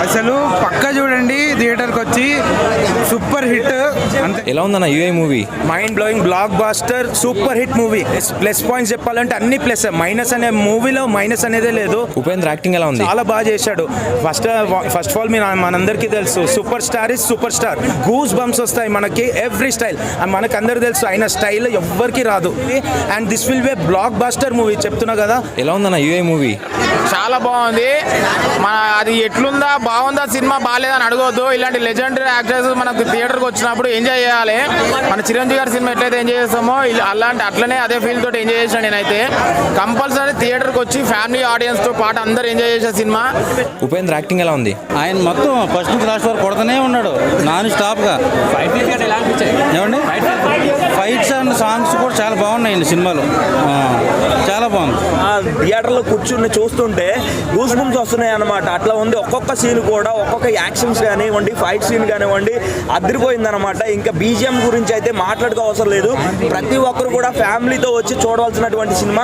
అసలు పక్కా చూడండి థియేటర్కి వచ్చి సూపర్ హిట్. అంతే. ఎలా ఉందన్న యూఏ movie? Mind blowing blockbuster super hit movie. Plus points చెప్పాలంటే అన్ని ప్లస్, మైనస్ అనే మూవీలో మైనస్ అనేదే లేదు. ఉపేంద్ర యాక్టింగ్ ఎలా ఉంది? చాలా బాగా చేశాడు. ఫస్ట్ ఆఫ్ ఆల్ మనందరికీ తెలుసు super star is super star. Goose bumps వస్తాయి మనకి ఎవ్రీ స్టైల్. మనకు అందరు తెలుసు ఆయన స్టైల్ ఎవ్వరికి రాదు. And this will be blockbuster movie చెప్తున్నా కదా. ఎలా ఉందన్న యూఏ మూవీ? చాలా బాగుంది. మన అది ఎట్లుందా బాగుందా సినిమా బాగాలేదని అడగవద్దు. ఇలాంటి లెజెండరీ యాక్టర్స్ మనకు థియేటర్కి వచ్చినప్పుడు ఎంజాయ్ చేయాలి. మన చిరంజీవి గారి సినిమా ఎట్లయితే ఎంజాయ్ చేస్తామో అట్లనే అదే ఫీల్ తోటి ఎంజాయ్ చేసాను నేనైతే. కంపల్సరీ థియేటర్కి వచ్చి ఫ్యామిలీ ఆడియన్స్ తో పాటు అందరు ఎంజాయ్ చేసే సినిమా. ఉపేంద్ర యాక్టింగ్ ఎలా ఉంది? ఆయన మొత్తం ఫస్ట్ నుంచి లాస్ట్ వరకు కొడుతూనే ఉన్నాడు నాన్ స్టాప్ గా. ఏమండి ఫైట్స్ అండ్ సాంగ్స్ కూడా చాలా బాగున్నాయండి సినిమాలో. చాలా బాగుంది. థియేటర్లో కూర్చుని చూస్తుంటే గూస్ బంప్స్ వస్తున్నాయి అన్నమాట. అట్లా ఉంది. ఒక్కొక్క సీన్ కూడా, ఒక్కొక్క యాక్షన్స్ కానివ్వండి, ఫైట్ సీన్ కానివ్వండి అదిరిపోయింది అనమాట. ఇంకా బీజిఎం గురించి అయితే మాట్లాడుకో అవసరం లేదు. ప్రతి ఒక్కరు కూడా ఫ్యామిలీతో వచ్చి చూడవలసినటువంటి సినిమా.